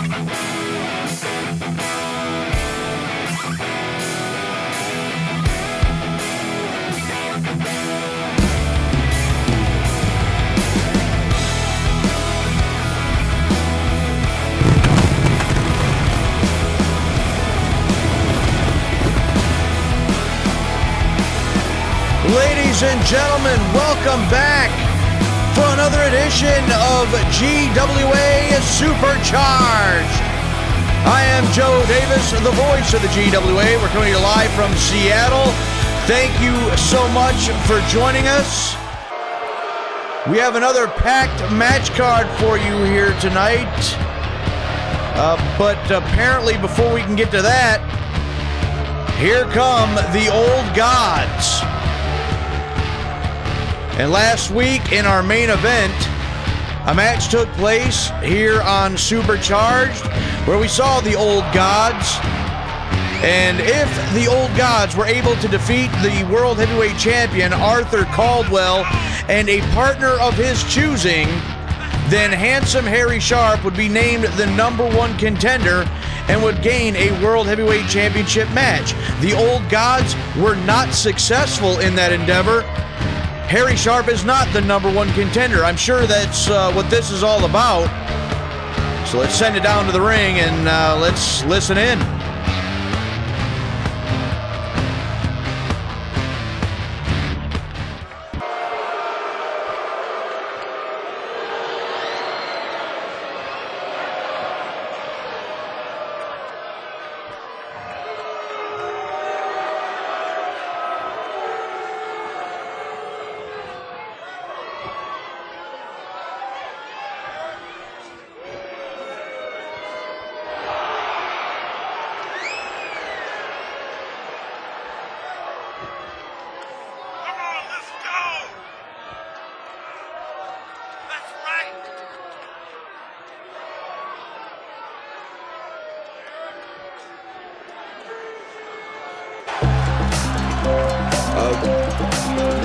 Ladies and gentlemen, welcome back for another edition of GWA Supercharged. I am Joe Davis, the voice of the GWA. We're coming to you live from Seattle. Thank you so much for joining us. We have another packed match card for you here tonight. But apparently before we can get to that, here come the old gods. And last week in our main event, a match took place here on Supercharged where we saw the old gods. And if the old gods were able to defeat the World Heavyweight Champion Arthur Caldwell and a partner of his choosing, then handsome Harry Sharpe would be named the #1 contender and would gain a World Heavyweight Championship match. The old gods were not successful in that endeavor. Harry Sharpe is not the #1 contender. I'm sure that's what this is all about. So let's send it down to the ring and let's listen in.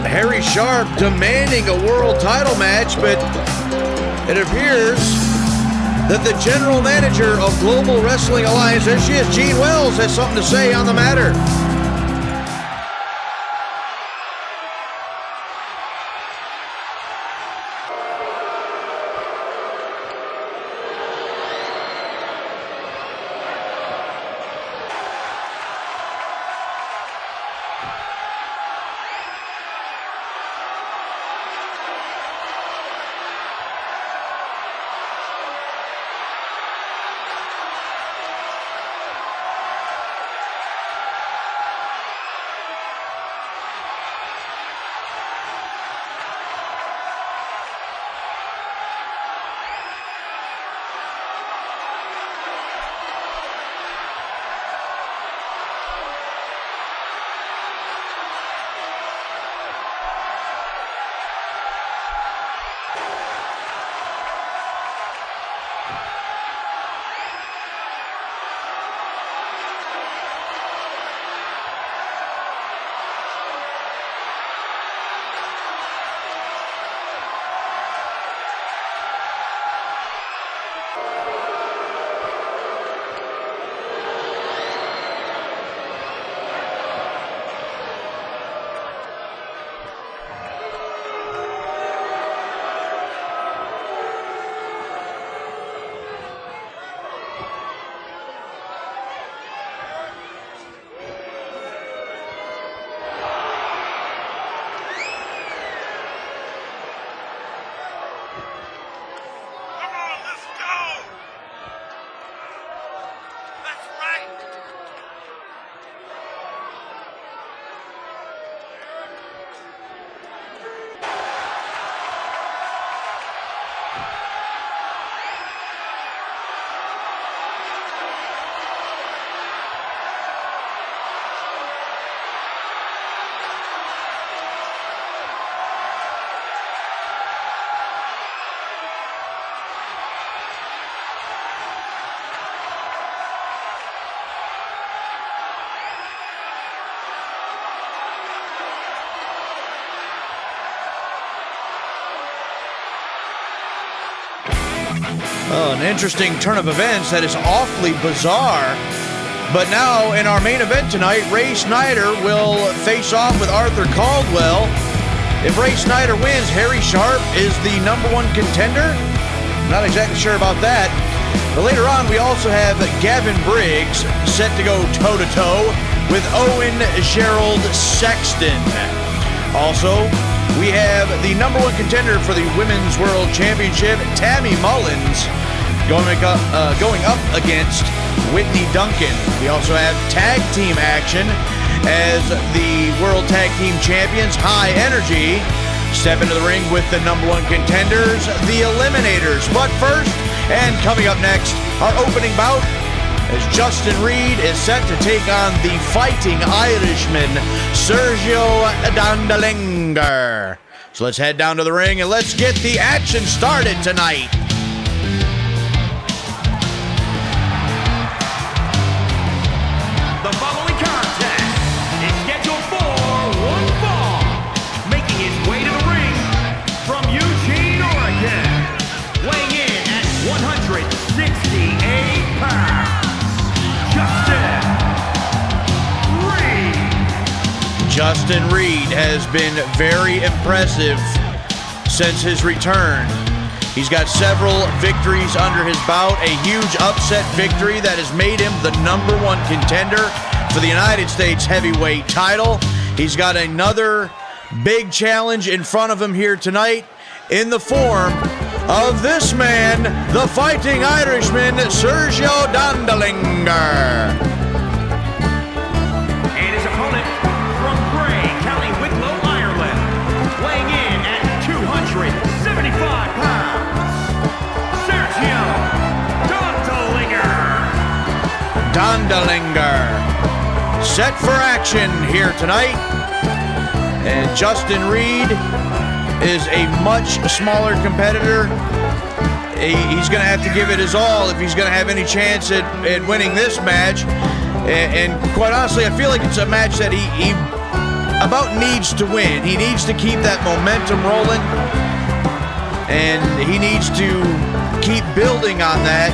Harry Sharpe demanding a world title match, but it appears that the general manager of Global Wrestling Alliance, there she is, Jean Wells, has something to say on the matter. Oh, an interesting turn of events that is awfully bizarre. But now in our main event tonight, Ray Snyder will face off with Arthur Caldwell. If Ray Snyder wins, Harry Sharpe is the #1 contender. Not exactly sure about that. But later on, we also have Gavin Griggs set to go toe-to-toe with Owen Gerald Sexton. Also, we have the #1 contender for the Women's World Championship, Tammy Mullins, going up against Whitney Duncan. We also have tag team action as the World Tag Team Champions, High Energy, step into the ring with the #1 contenders, the Eliminators. But first, and coming up next, our opening bout as Justin Reed is set to take on the Fighting Irishman, Sergio Dondelinger. So let's head down to the ring and let's get the action started tonight. The following contest is scheduled for one fall. Making his way to the ring from Eugene, Oregon. Weighing in at 168 pounds, Justin Reed. Justin Reed has been very impressive since his return. He's got several victories under his bout, a huge upset victory that has made him the #1 contender for the United States heavyweight title. He's got another big challenge in front of him here tonight in the form of this man, the Fighting Irishman, Sergio Dondelinger. And his opponent from Bray, County Wicklow, Ireland, weighing in at 275 pounds, Sergio Dondelinger. Dondelinger set for action here tonight. And Justin Reed is a much smaller competitor. He's going to have to give it his all if he's going to have any chance at winning this match. And quite honestly, I feel like it's a match that he about needs to win. He needs to keep that momentum rolling, and he needs to keep building on that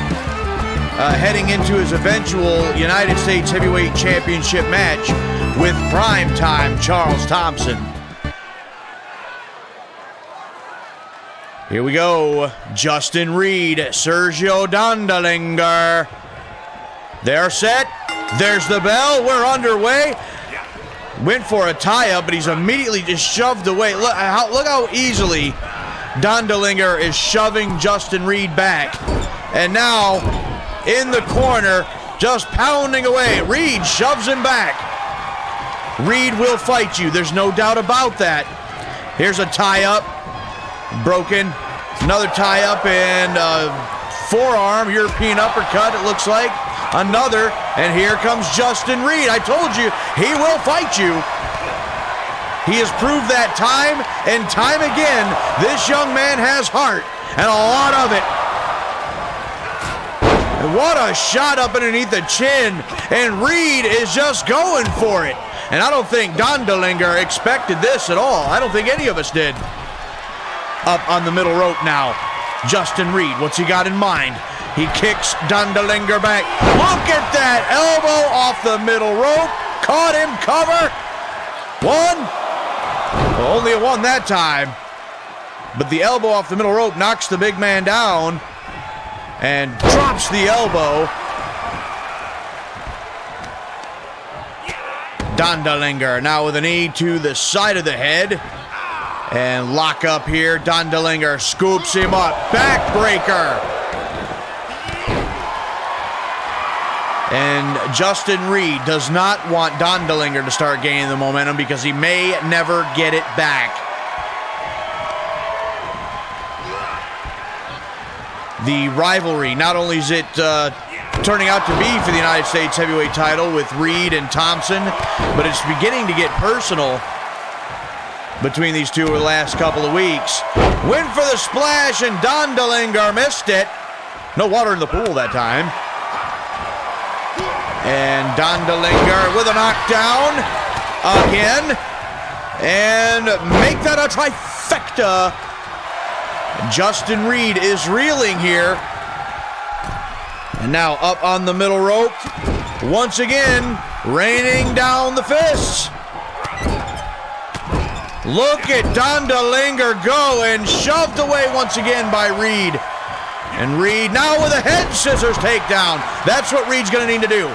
heading into his eventual United States Heavyweight Championship match with primetime Charles Thompson. Here we go. Justin Reed, Sergio Dondelinger. They're set. There's the bell. We're underway. Went for a tie-up, but he's immediately just shoved away. Look how easily Dondelinger is shoving Justin Reed back. And now, in the corner, just pounding away. Reed shoves him back. Reed will fight you. There's no doubt about that. Here's a tie-up. Broken. Another tie-up and forearm, European uppercut, it looks like. Another, and here comes Justin Reed. I told you, he will fight you. He has proved that time and time again. This young man has heart, and a lot of it. And what a shot up underneath the chin, and Reed is just going for it. And I don't think Dondelinger expected this at all. I don't think any of us did. Up on the middle rope now. Justin Reed, what's he got in mind? He kicks Dondelinger back. Look at that elbow off the middle rope. Caught him, cover. One. Well, only a one that time. But the elbow off the middle rope knocks the big man down and drops the elbow. Dondelinger now with a knee to the side of the head. And lock up here. Dondelinger scoops him up. Backbreaker. And Justin Reed does not want Dondelinger to start gaining the momentum because he may never get it back. The rivalry, not only is it turning out to be for the United States heavyweight title with Reed and Thompson, but it's beginning to get personal between these two over the last couple of weeks. Went for the splash, and Dondelinger missed it. No water in the pool that time. And Dondelinger with a knockdown again. And make that a trifecta. Justin Reed is reeling here. And now up on the middle rope. Once again, raining down the fists. Look at Dondelinger go, and shoved away once again by Reed. And Reed now with a head scissors takedown. That's what Reed's going to need to do.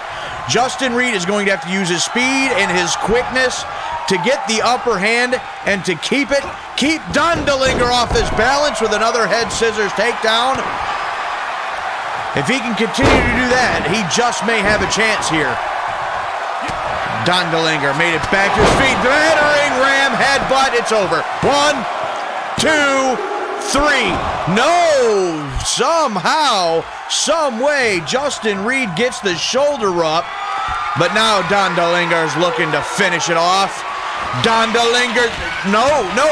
Justin Reed is going to have to use his speed and his quickness to get the upper hand and to keep Dondelinger off his balance with another head scissors takedown. If he can continue to do that, he just may have a chance here. Dondelinger made it back to his feet. Battering ram headbutt. It's over. 1, 2, 3. No! Somehow, some way, Justin Reed gets the shoulder up. But now Dondelinger is looking to finish it off. Dondelinger, no,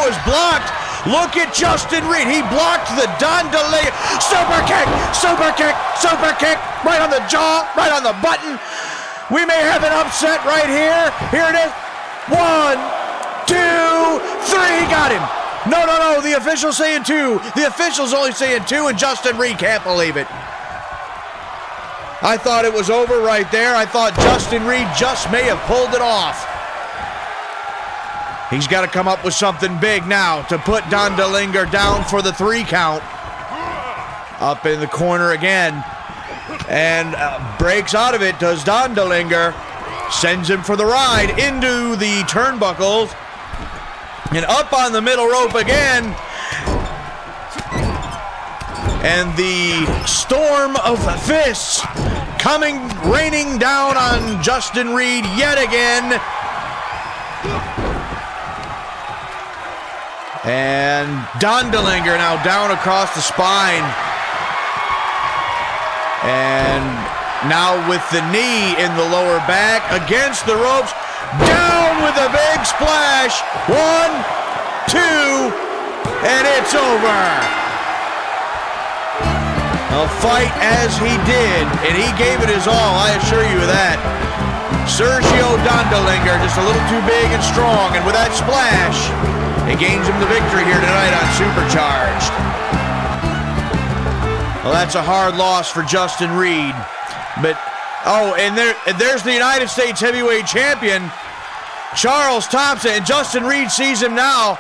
is blocked. Look at Justin Reed. He blocked the Dondelinger. Super kick, right on the jaw, right on the button. We may have an upset right here. Here it is. 1, 2, 3. Got him. No. The official's saying 2. The official's only saying 2, and Justin Reed can't believe it. I thought it was over right there. I thought Justin Reed just may have pulled it off. He's got to come up with something big now to put Dondelinger down for the 3 count. Up in the corner again. And breaks out of it, does Dondelinger. Sends him for the ride into the turnbuckles. And up on the middle rope again. And the storm of fists raining down on Justin Reed yet again. And Dondelinger now down across the spine. And now with the knee in the lower back against the ropes. Down with a big splash. 1, 2, and it's over. A fight as he did, and he gave it his all, I assure you of that. Sergio Dondelinger just a little too big and strong, and with that splash, it gains him the victory here tonight on Supercharged. Well, that's a hard loss for Justin Reed. But, and there's the United States Heavyweight Champion, Charles Thompson, and Justin Reed sees him now.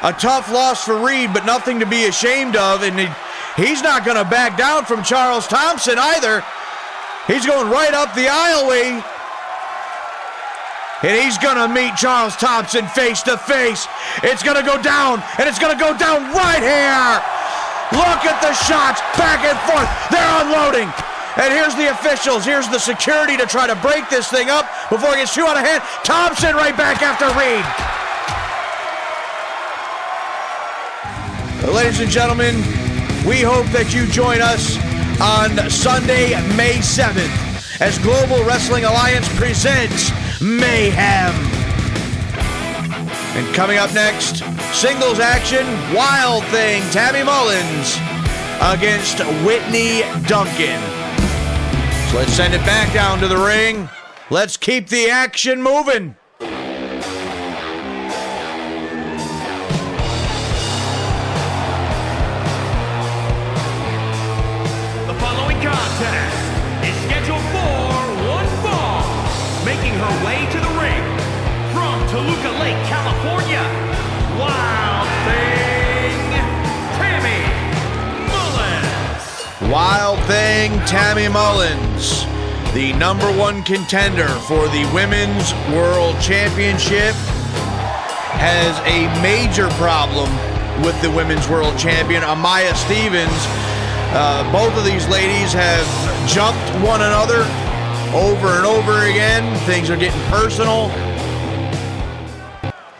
A tough loss for Reed, but nothing to be ashamed of, and he's not going to back down from Charles Thompson either. He's going right up the aisleway, and he's going to meet Charles Thompson face to face. It's going to go down, and it's going to go down right here. Look at the shots, back and forth. They're unloading. And here's the officials. Here's the security to try to break this thing up before it gets too out of hand. Thompson right back after Reed. Ladies and gentlemen, we hope that you join us on Sunday, May 7th, as Global Wrestling Alliance presents Mayhem. And coming up next, singles action, Wild Thing, Tammy Mullins against Whitney Duncan. So let's send it back down to the ring. Let's keep the action moving. Making her way to the ring from Toluca Lake, California, Wild Thing, Tammy Mullins. Wild Thing, Tammy Mullins, the #1 contender for the Women's World Championship, has a major problem with the Women's World Champion, Amaya Stevens. Both of these ladies have jumped one another over and over again. Things are getting personal.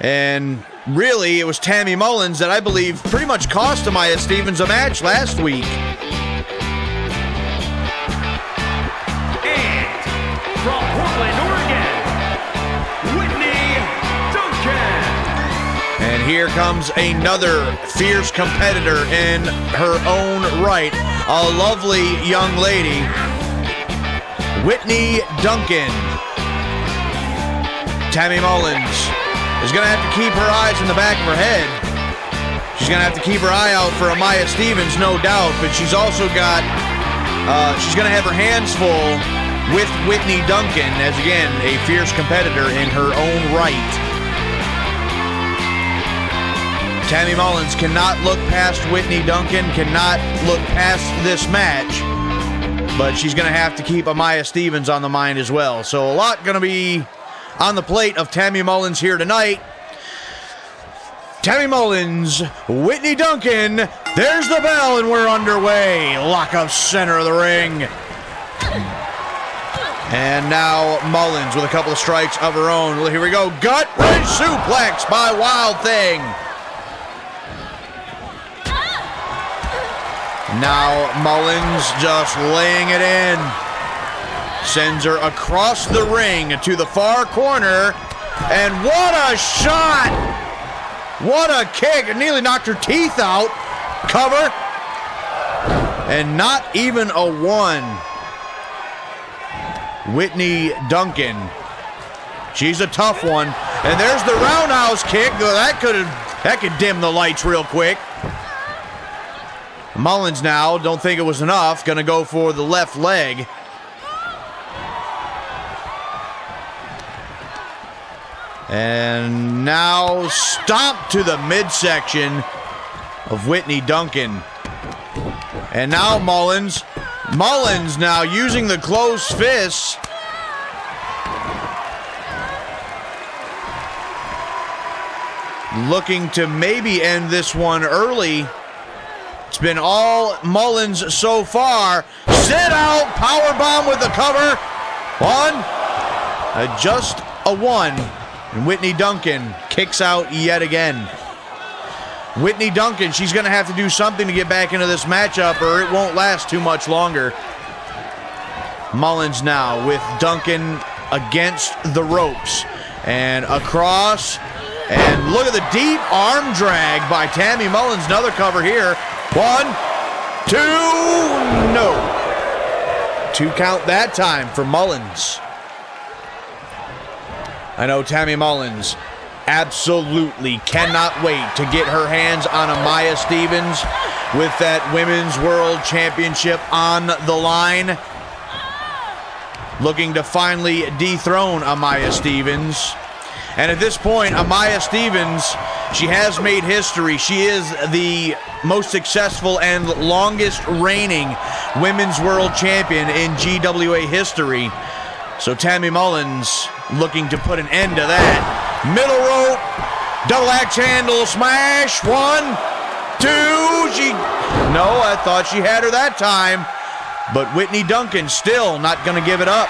And really, it was Tammy Mullins that I believe pretty much cost Amaya Stevens a match last week. And from Portland, Oregon, Whitney Duncan. And here comes another fierce competitor in her own right. A lovely young lady, Whitney Duncan. Tammy Mullins is going to have to keep her eyes in the back of her head. She's going to have to keep her eye out for Amaya Stevens, no doubt, but she's also got, she's going to have her hands full with Whitney Duncan, as again, a fierce competitor in her own right. Tammy Mullins cannot look past Whitney Duncan, cannot look past this match, but she's going to have to keep Amaya Stevens on the mind as well. So a lot going to be on the plate of Tammy Mullins here tonight. Tammy Mullins, Whitney Duncan, there's the bell and we're underway. Lock up center of the ring. And now Mullins with a couple of strikes of her own. Here we go, gut wrench suplex by Wild Thing. Now Mullins just laying it in. Sends her across the ring to the far corner. And what a shot! What a kick. It nearly knocked her teeth out. Cover. And not even a one. Whitney Duncan. She's a tough one. And there's the roundhouse kick. That could dim the lights real quick. Mullins now, don't think it was enough. Gonna go for the left leg. And now stomp to the midsection of Whitney Duncan. And now Mullins. Mullins now using the closed fists. Looking to maybe end this one early. It's been all Mullins so far. Sit out, powerbomb with the cover. One, just a one. And Whitney Duncan kicks out yet again. Whitney Duncan, she's going to have to do something to get back into this matchup or it won't last too much longer. Mullins now with Duncan against the ropes. And across. And look at the deep arm drag by Tammy Mullins. Another cover here. 1, 2, no. 2 count that time for Mullins. I know Tammy Mullins absolutely cannot wait to get her hands on Amaya Stevens with that Women's World Championship on the line. Looking to finally dethrone Amaya Stevens. And at this point, Amaya Stevens, she has made history. She is the most successful and longest reigning Women's World Champion in GWA history. So Tammy Mullins looking to put an end to that. Middle rope, double axe handle smash. 1, 2, no, I thought she had her that time. But Whitney Duncan still not going to give it up.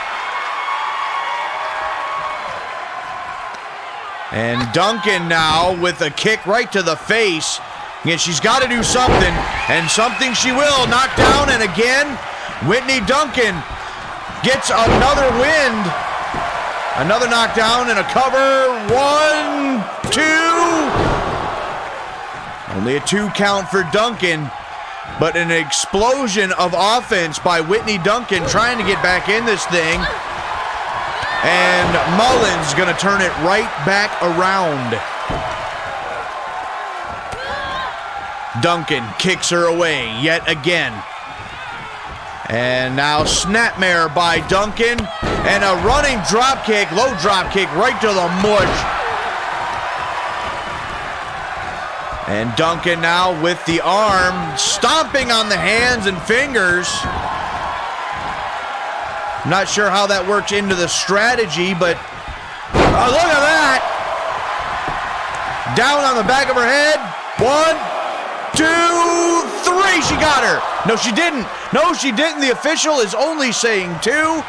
And Duncan now with a kick right to the face. Again, she's got to do something, and something she will. Knock down, and again, Whitney Duncan gets another wind. Another knockdown and a cover. 1, 2. Only a 2 count for Duncan, but an explosion of offense by Whitney Duncan trying to get back in this thing. And Mullins going to turn it right back around. Duncan kicks her away yet again. And now snapmare by Duncan. And a running drop kick, low drop kick right to the mush. And Duncan now with the arm, stomping on the hands and fingers. Not sure how that works into the strategy, but look at that. Down on the back of her head. 1, 2, 3. She got her. No, she didn't. No, she didn't. The official is only saying 2.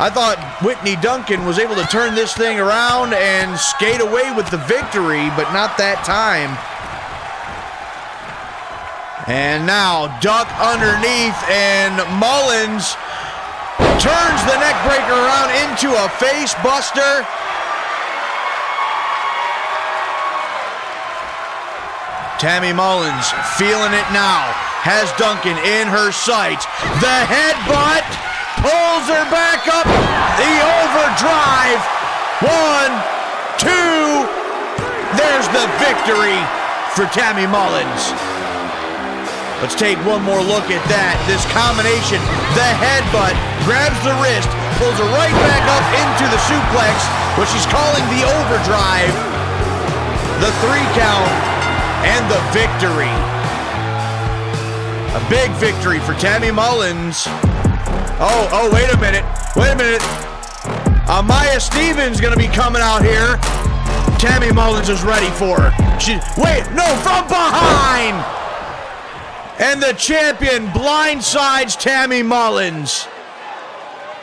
I thought Whitney Duncan was able to turn this thing around and skate away with the victory, but not that time. And now duck underneath, and Mullins turns the neck breaker around into a face buster. Tammy Mullins feeling it now. Has Duncan in her sights. The headbutt pulls her back up. The overdrive. 1, 2. There's the victory for Tammy Mullins. Let's take one more look at that. This combination, the headbutt, grabs the wrist, pulls her right back up into the suplex, what she's calling the overdrive, the 3 count, and the victory. A big victory for Tammy Mullins. Oh, wait a minute. Amaya Stevens gonna be coming out here. Tammy Mullins is ready for her. From behind! And the champion blindsides Tammy Mullins,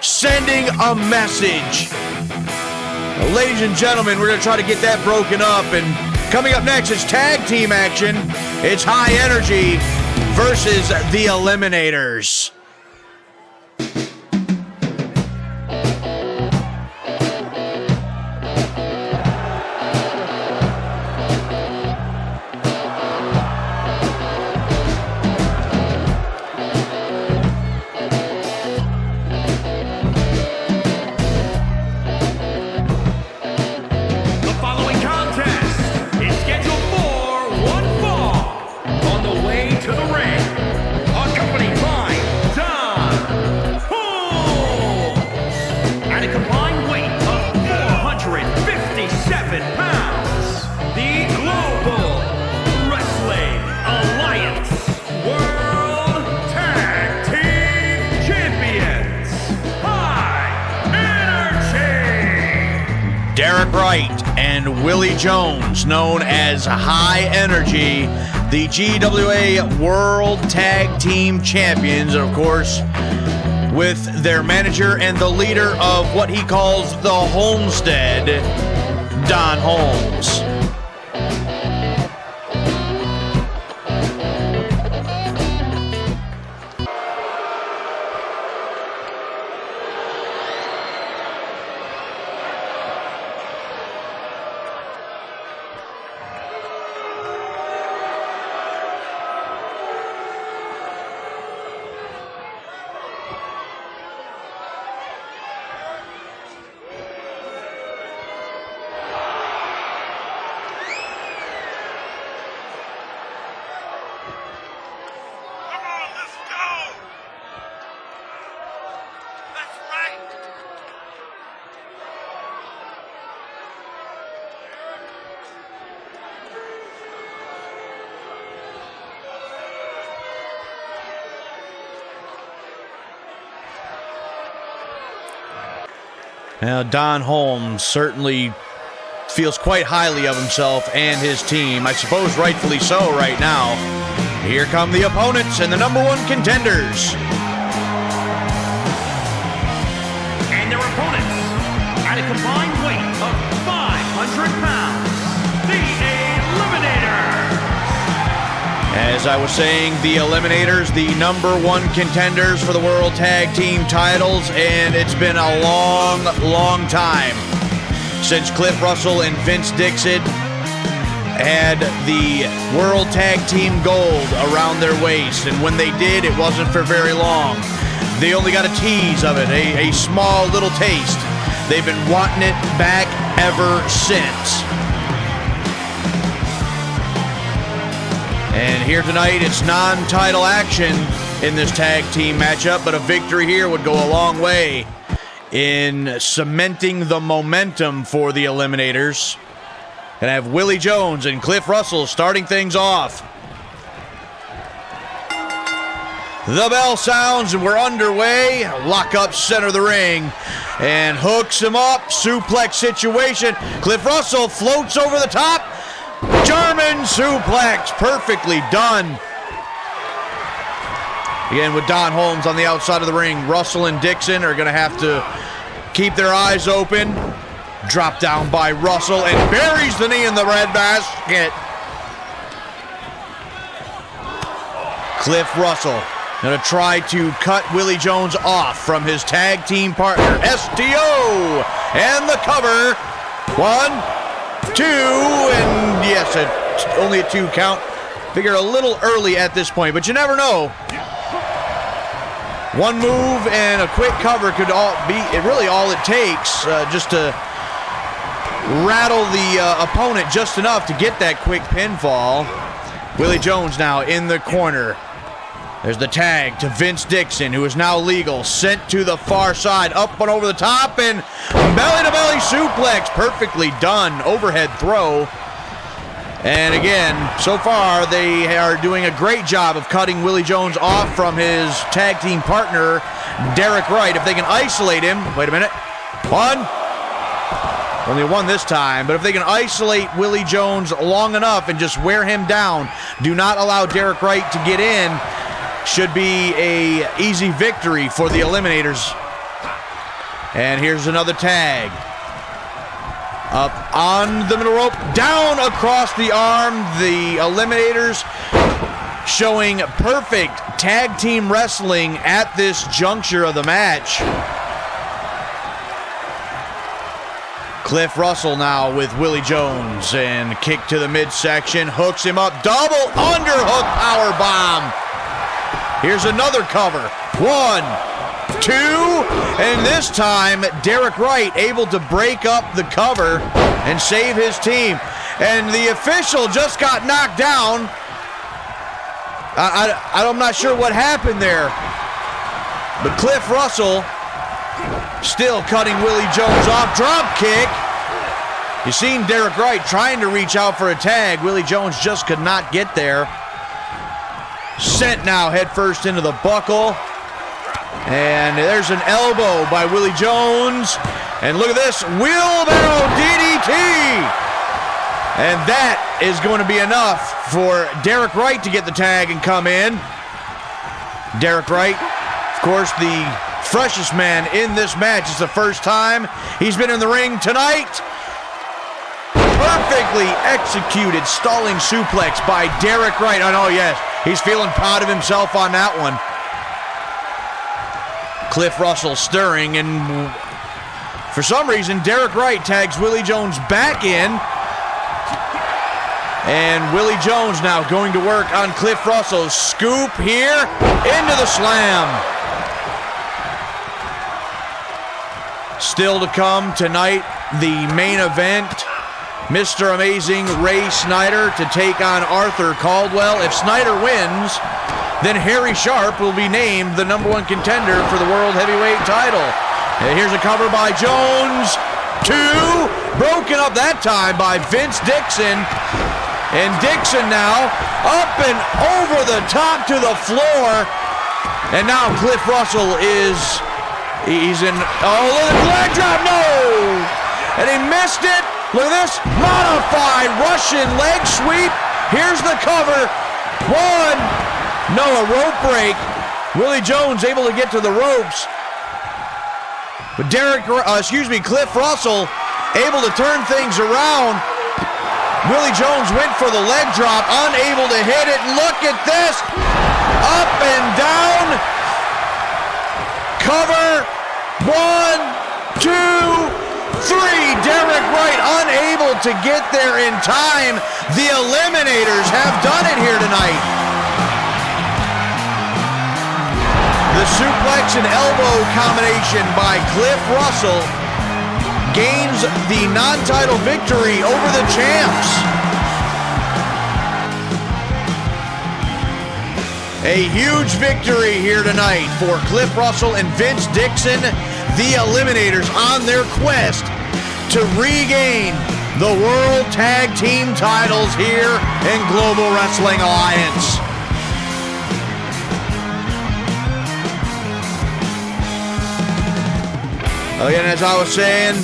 sending a message. Now, ladies and gentlemen, we're going to try to get that broken up. And coming up next is tag team action. It's High Energy versus the Eliminators. And Willie Jones, known as High Energy, the GWA World Tag Team Champions, and of course, with their manager and the leader of what he calls the Homestead, Don Holmes. Now, Don Holmes certainly feels quite highly of himself and his team. I suppose rightfully so right now. Here come the opponents and the #1 contenders. And their opponents, at a combined weight of 500 pounds, the Eliminators. As I was saying, the Eliminators, the #1 contenders for the World Tag Team titles, and it's been a long, long time since Cliff Russell and Vince Dixon had the World Tag Team gold around their waist, and when they did, it wasn't for very long. They only got a tease of it, a small little taste. They've been wanting it back ever since. And here tonight, it's non-title action in this tag team matchup, but a victory here would go a long way in cementing the momentum for the Eliminators. And I have Willie Jones and Cliff Russell starting things off. The bell sounds and we're underway. Lock up center of the ring and hooks him up. Suplex situation. Cliff Russell floats over the top. German suplex, perfectly done. Again, with Don Holmes on the outside of the ring, Russell and Dixon are going to have to keep their eyes open. Drop down by Russell and buries the knee in the red basket. Cliff Russell going to try to cut Willie Jones off from his tag team partner, STO. And the cover. 1, 2, and yes, only a 2 count. Figure a little early at this point, but you never know. One move and a quick cover could all be really all it takes just to rattle the opponent just enough to get that quick pinfall. Willie Jones now in the corner. There's the tag to Vince Dixon, who is now legal. Sent to the far side, up and over the top, and belly-to-belly suplex. Perfectly done. Overhead throw. And again, so far, they are doing a great job of cutting Willie Jones off from his tag team partner, Derek Wright. If they can isolate him, wait a minute. One. Only one this time, but if they can isolate Willie Jones long enough and just wear him down, do not allow Derek Wright to get in, should be a easy victory for the Eliminators. And here's another tag. Up on the middle rope, down across the arm. The Eliminators showing perfect tag team wrestling at this juncture of the match. Cliff Russell now with Willie Jones, and kick to the midsection, hooks him up, double underhook power bomb. Here's another cover. 1, 2, and this time Derek Wright able to break up the cover and save his team. And the official just got knocked down. I'm not sure what happened there, but Cliff Russell still cutting Willie Jones off. Drop kick. You've seen Derek Wright trying to reach out for a tag. Willie Jones just could not get there. Sent now head first into the buckle. And there's an elbow by Willie Jones. And look at this, wheelbarrow DDT. And that is going to be enough for Derek Wright to get the tag and come in. Derek Wright, of course, the freshest man in this match. It's the first time he's been in the ring tonight. Perfectly executed stalling suplex by Derek Wright. Oh, yes, he's feeling proud of himself on that one. Cliff Russell stirring, and for some reason, Derek Wright tags Willie Jones back in. And Willie Jones now going to work on Cliff Russell. Scoop here, into the slam. Still to come tonight, the main event. Mr. Amazing Ray Snyder to take on Arthur Caldwell. If Snyder wins, then Harry Sharpe will be named the #1 contender for the World Heavyweight title. And here's a cover by Jones. 2, broken up that time by Vince Dixon. And Dixon now up and over the top to the floor. And now Cliff Russell he's in, oh, look at the leg drop, no! And he missed it. Look at this, modified Russian leg sweep. Here's the cover. 1, no, a rope break. Willie Jones able to get to the ropes. But Cliff Russell able to turn things around. Willie Jones went for the leg drop, unable to hit it. Look at this, up and down. Cover, 1, 2, 3, Derek Wright unable to get there in time. The Eliminators have done it here tonight. The suplex and elbow combination by Cliff Russell gains the non-title victory over the champs. A huge victory here tonight for Cliff Russell and Vince Dixon, the Eliminators, on their quest to regain the World Tag Team titles here in Global Wrestling Alliance. Again, as I was saying,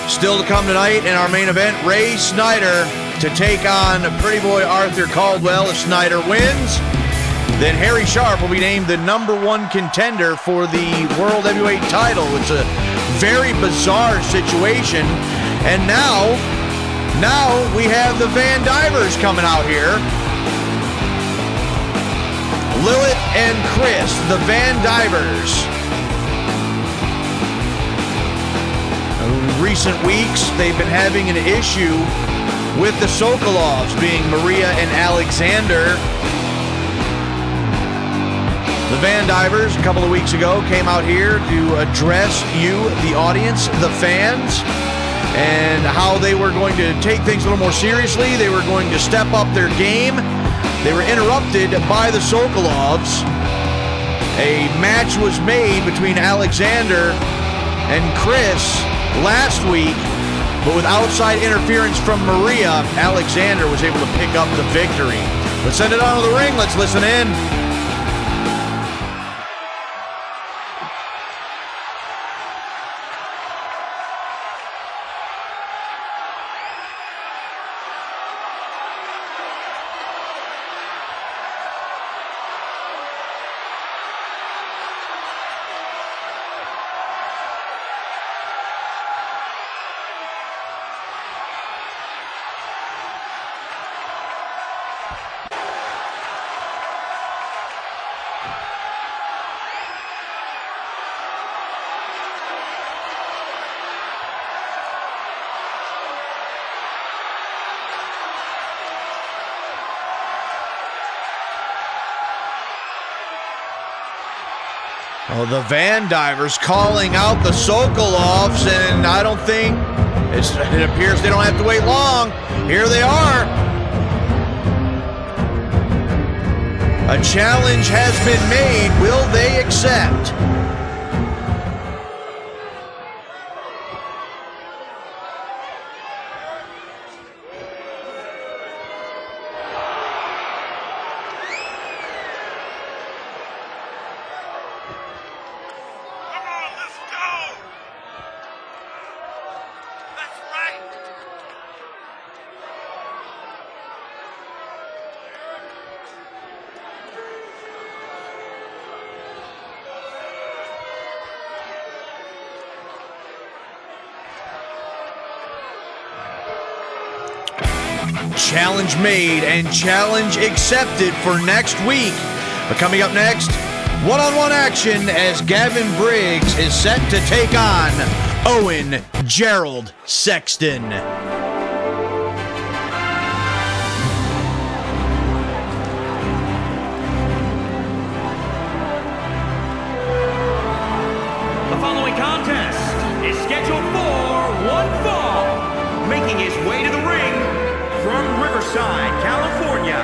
still to come tonight in our main event, Ray Snyder to take on Pretty Boy Arthur Caldwell. If Snyder wins, then Harry Sharpe will be named the #1 contender for the World Heavyweight title. It's a very bizarre situation. And now we have the Vandivers coming out here. Lilith and Chris, the Vandivers. In recent weeks, they've been having an issue with the Sokolovs, being Maria and Alexander. The Vandivers, a couple of weeks ago, came out here to address you, the audience, the fans. and how they were going to take things a little more seriously. They were going to step up their game. They were interrupted by the Sokolovs. A match was made between Alexander and Chris last week, but with outside interference from Maria, Alexander was able to pick up the victory. Let's send it on to the ring. Let's listen in. Oh, the Vandivers calling out the Sokolovs, and I don't think it appears they don't have to wait long. Here they are. A challenge has been made. Will they accept? Challenge made and challenge accepted for next week. But coming up next, one-on-one action as Gavin Griggs is set to take on Owen Gerald Sexton. The following contest is scheduled for one fall, making his way to the ring from Riverside, California,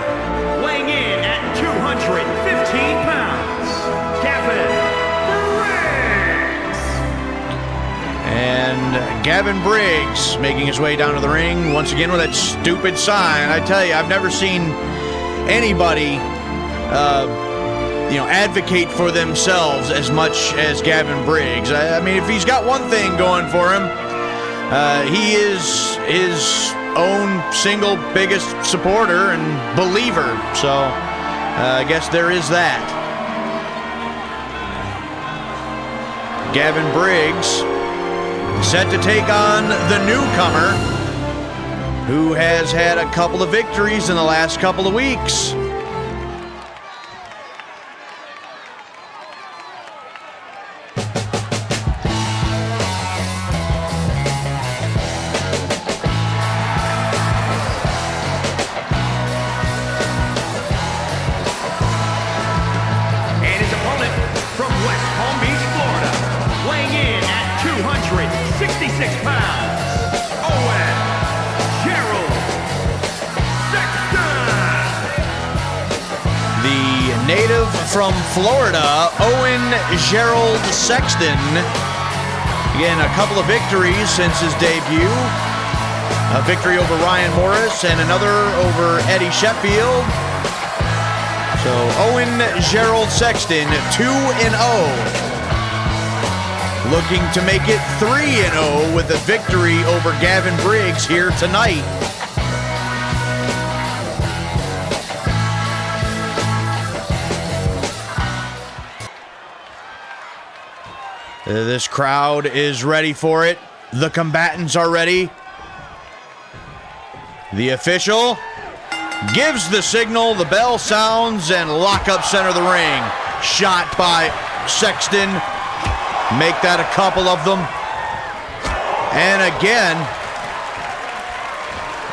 weighing in at 215 pounds, Gavin Griggs. And Gavin Griggs making his way down to the ring once again with that stupid sign. I tell you, I've never seen anybody, advocate for themselves as much as Gavin Griggs. I mean, if he's got one thing going for him, he is his own single biggest supporter and believer. So I guess there is that. Gavin Griggs set to take on the newcomer, who has had a couple of victories in the last couple of weeks. Native from Florida, Owen Gerald Sexton. Again, a couple of victories since his debut. A victory over Ryan Morris and another over Eddie Sheffield. So Owen Gerald Sexton, 2-0. Looking to make it 3-0 with a victory over Gavin Griggs here tonight. This crowd is ready for it. The combatants are ready. The official gives the signal, the bell sounds, and lock up center of the ring. Shot by Sexton. Make that a couple of them. And again.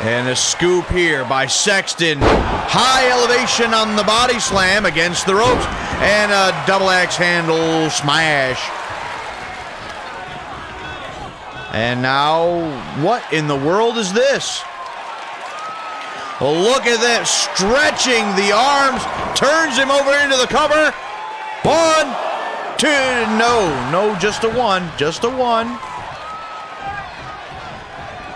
And a scoop here by Sexton. High elevation on the body slam against the ropes. And a double axe handle smash. And now, what in the world is this? Well, look at that, stretching the arms, turns him over into the cover. 1, 2, no, just a one, just a one.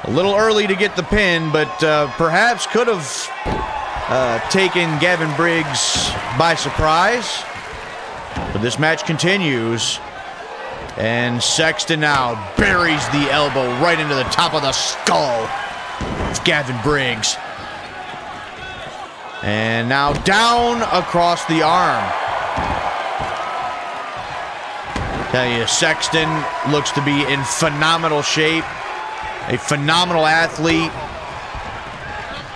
A little early to get the pin, but perhaps could have taken Gavin Griggs by surprise. But this match continues. And Sexton now buries the elbow right into the top of the skull of Gavin Griggs. And now down across the arm. Tell you, Sexton looks to be in phenomenal shape. A phenomenal athlete.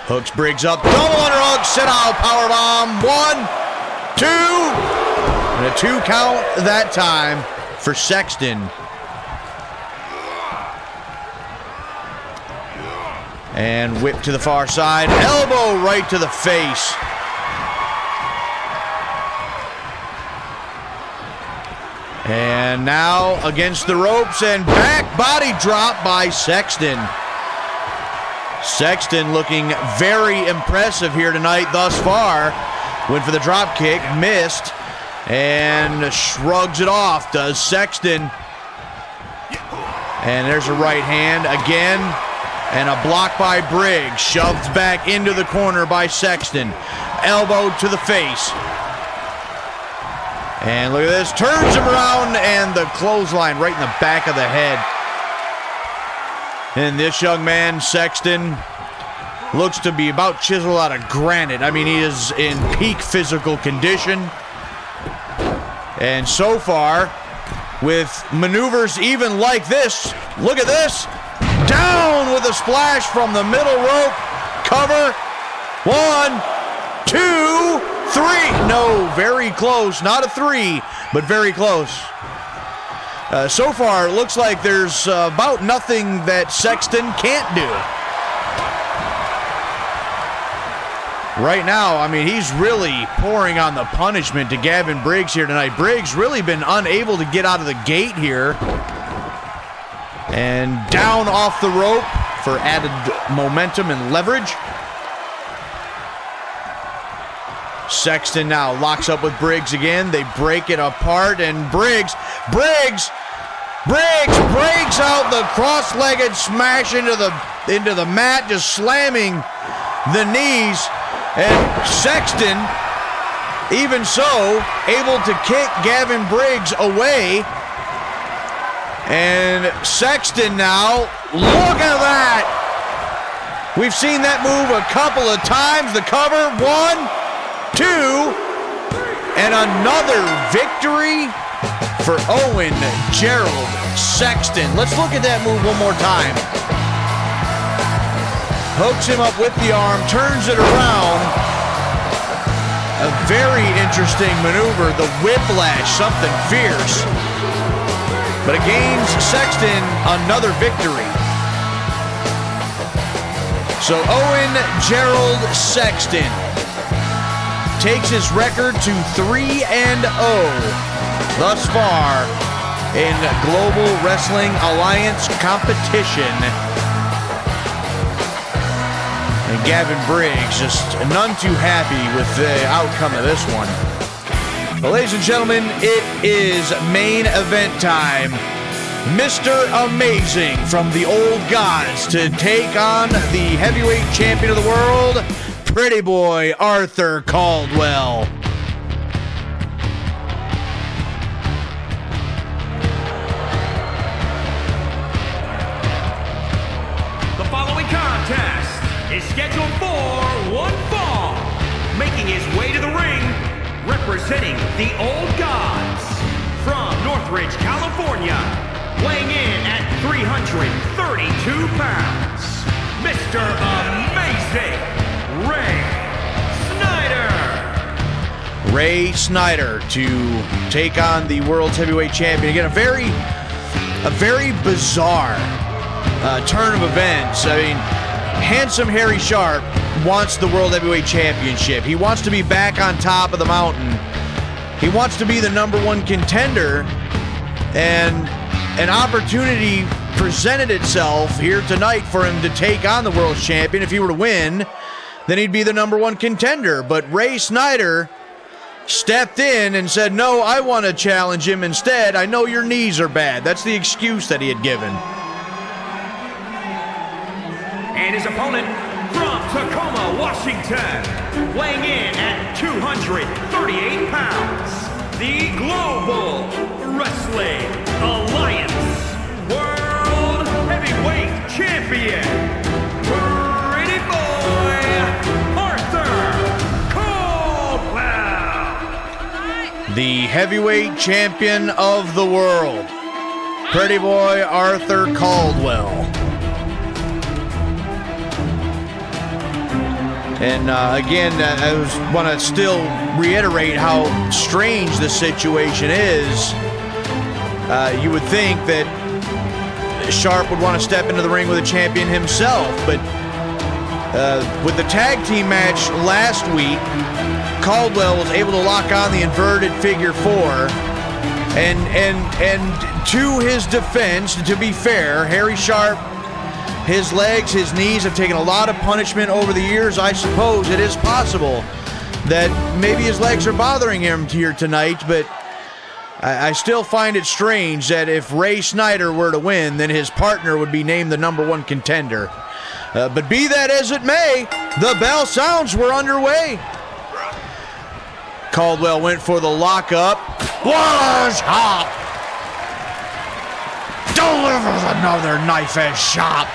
Hooks Briggs up. Double underhook. Sit out. Powerbomb. 1, 2. And a 2 count that time for Sexton. And whip to the far side. Elbow right to the face. And now against the ropes and back body drop by Sexton. Sexton looking very impressive here tonight thus far. Went for the drop kick, missed, and shrugs it off, does Sexton. And there's a right hand again, and a block by Briggs, shoved back into the corner by Sexton. Elbow to the face. And look at this, turns him around, and the clothesline right in the back of the head. And this young man, Sexton, looks to be about chiseled out of granite. I mean, he is in peak physical condition. And so far, with maneuvers even like this, look at this, down with a splash from the middle rope, cover, 1, 2, 3. No, very close. Not a 3, but very close. So far, it looks like there's about nothing that Sexton can't do. Right now, I mean, he's really pouring on the punishment to Gavin Griggs here tonight. Briggs really been unable to get out of the gate here. And down off the rope for added momentum and leverage. Sexton now locks up with Briggs again. They break it apart, and Briggs breaks out the cross-legged smash into the mat, just slamming the knees. And Sexton, even so, able to kick Gavin Griggs away. And Sexton now, look at that! We've seen that move a couple of times. The cover, 1, 2, and another victory for Owen Gerald Sexton. Let's look at that move one more time. Hooks him up with the arm, turns it around. A very interesting maneuver, the whiplash, something fierce. But it gains Sexton another victory. So Owen Gerald Sexton takes his record to 3-0 thus far in Global Wrestling Alliance competition. And Gavin Griggs just none too happy with the outcome of this one. Well, ladies and gentlemen, it is main event time. Mr. Amazing from the Old Gods to take on the heavyweight champion of the world, Pretty Boy Arthur Caldwell. The following contest is scheduled for one fall. Making his way to the ring, representing the Old Gods from Northridge, California, weighing in at 332 pounds, Mr. Amazing Ray Snyder. Ray Snyder to take on the world's heavyweight champion. Again, a very bizarre turn of events. I mean, handsome Harry Sharpe wants the World Heavyweight Championship. He wants to be back on top of the mountain. He wants to be the #1 contender, and an opportunity presented itself here tonight for him to take on the world champion. If he were to win, then he'd be the #1 contender. But Ray Snyder stepped in and said, no, I want to challenge him instead. I know your knees are bad. That's the excuse that he had given. And his opponent from Tacoma, Washington, weighing in at 238 pounds, the Global Wrestling Alliance World Heavyweight Champion, Pretty Boy Arthur Caldwell. The heavyweight champion of the world, Pretty Boy Arthur Caldwell. And again, I want to still reiterate how strange the situation is. You would think that Sharpe would want to step into the ring with a champion himself, but with the tag team match last week, Caldwell was able to lock on the inverted figure 4, and to his defense, to be fair, Harry Sharpe, his legs, his knees have taken a lot of punishment over the years. I suppose it is possible that maybe his legs are bothering him here tonight, but I still find it strange that if Ray Snyder were to win, then his partner would be named the #1 contender. But be that as it may, the bell sounds, we're underway. Caldwell went for the lockup. Was hot. Delivers another knife edge shot.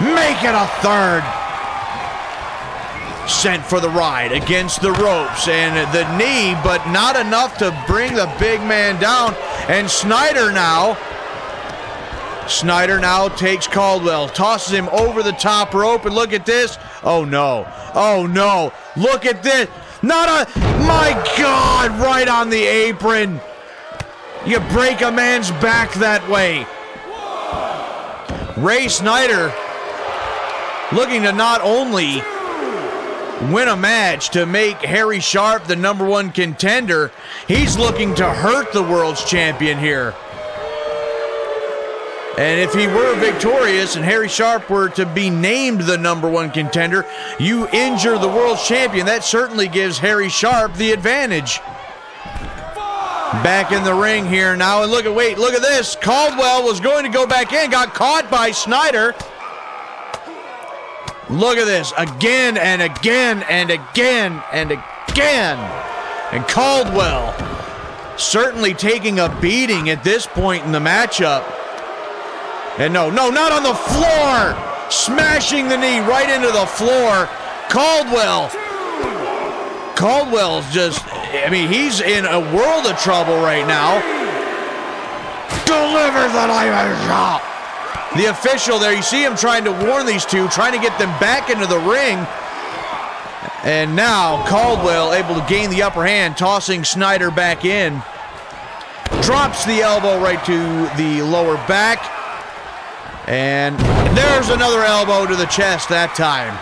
Make it a third. Sent for the ride against the ropes and the knee, but not enough to bring the big man down. And Snyder now takes Caldwell, tosses him over the top rope, and look at this. Oh no, oh no, look at this. My God, right on the apron. You break a man's back that way. Ray Snyder looking to not only win a match to make Harry Sharpe the #1 contender, he's looking to hurt the world's champion here. And if he were victorious and Harry Sharpe were to be named the #1 contender, you injure the world's champion. That certainly gives Harry Sharpe the advantage. Back in the ring here now, and look at this. Caldwell was going to go back in, got caught by Snyder. Look at this, again and again and again and again. And Caldwell certainly taking a beating at this point in the matchup. And no, not on the floor. Smashing the knee right into the floor. Caldwell's just, he's in a world of trouble right now. Delivers the knife shot. The official there, you see him trying to warn these two, trying to get them back into the ring. And now Caldwell able to gain the upper hand, tossing Snyder back in. Drops the elbow right to the lower back. And there's another elbow to the chest that time.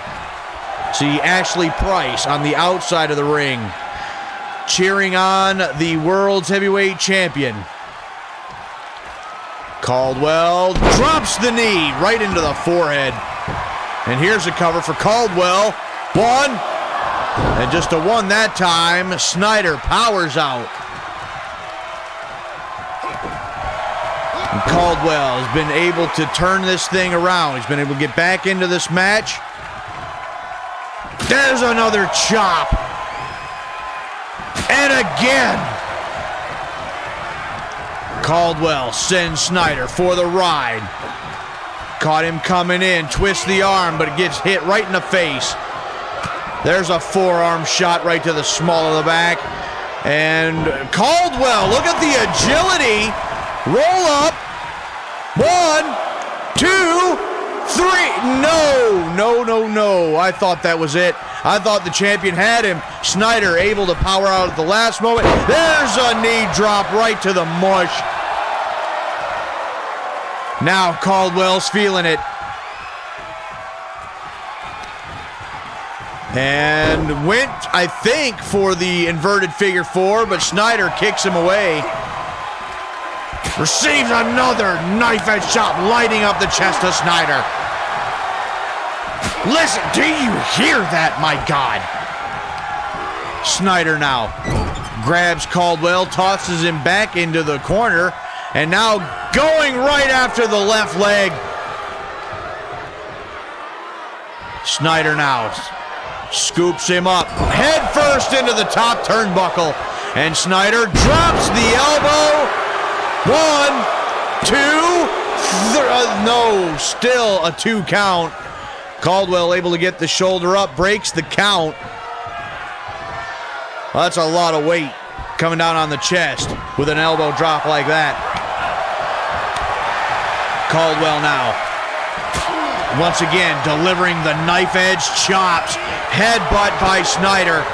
See Ashley Price on the outside of the ring, cheering on the world's heavyweight champion. Caldwell drops the knee right into the forehead. And here's a cover for Caldwell. 1. And just a 1 that time. Snyder powers out. And Caldwell has been able to turn this thing around. He's been able to get back into this match. There's another chop. And again. Caldwell sends Snyder for the ride. Caught him coming in, twists the arm, but it gets hit right in the face. There's a forearm shot right to the small of the back. And Caldwell, look at the agility. Roll up. 1, 2, 3. No. I thought that was it. I thought the champion had him. Snyder able to power out at the last moment. There's a knee drop right to the mush. Now Caldwell's feeling it. And went, I think, for the inverted figure 4, but Snyder kicks him away. Receives another knife edge chop, lighting up the chest of Snyder. Listen, do you hear that, my God? Snyder now grabs Caldwell, tosses him back into the corner, and now going right after the left leg. Snyder now scoops him up, head first into the top turnbuckle, and Snyder drops the elbow. 1, 2, no, still a 2 count. Caldwell able to get the shoulder up, breaks the count. Well, that's a lot of weight coming down on the chest with an elbow drop like that. Caldwell now, once again, delivering the knife edge chops. Headbutt by Snyder.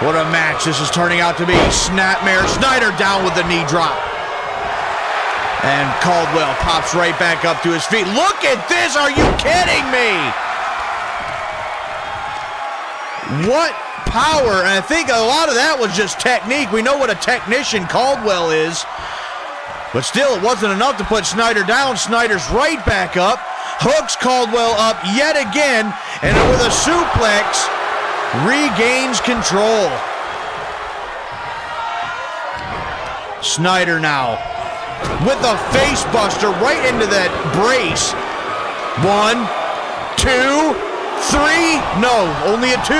What a match this is turning out to be. Snapmare, Snyder down with the knee drop. And Caldwell pops right back up to his feet. Look at this, are you kidding me? What power, and I think a lot of that was just technique. We know what a technician Caldwell is. But still, it wasn't enough to put Snyder down. Snyder's right back up. Hooks Caldwell up yet again, and with a suplex, regains control. Snyder now with a face buster right into that brace. 1, 2, 3. No, only a 2.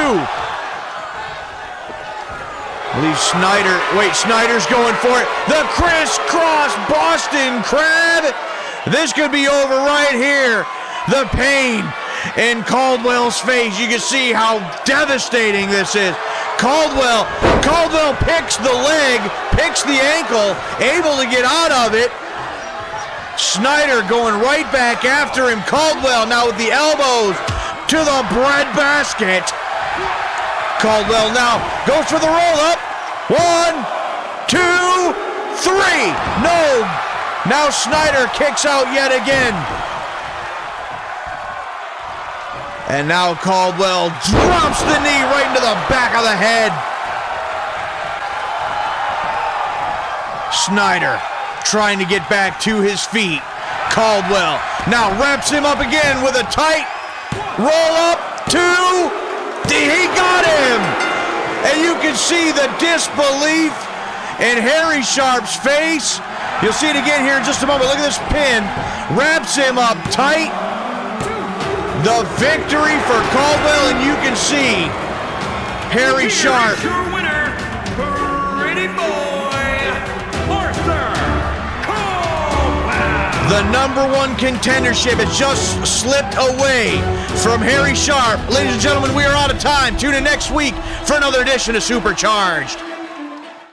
Leaves Snyder. Wait, Snyder's going for it. The crisscross Boston Crab. This could be over right here. The pain in Caldwell's face. You can see how devastating this is. Caldwell picks the leg, picks the ankle, able to get out of it. Snyder going right back after him. Caldwell now with the elbows to the breadbasket. Caldwell now goes for the roll up. 1, 2, 3. No. Now Snyder kicks out yet again. And now Caldwell drops the knee right into the back of the head. Snyder trying to get back to his feet. Caldwell now wraps him up again with a tight roll up. 2. He got him. And you can see the disbelief in Harry Sharpe's face. You'll see it again here in just a moment. Look at this pin. Wraps him up tight. The victory for Caldwell, and you can see Harry Sharpe. Your winner, pretty boy, Arthur Caldwell. The #1 contendership has just slipped away from Harry Sharpe. Ladies and gentlemen, we are out of time. Tune in next week for another edition of Supercharged.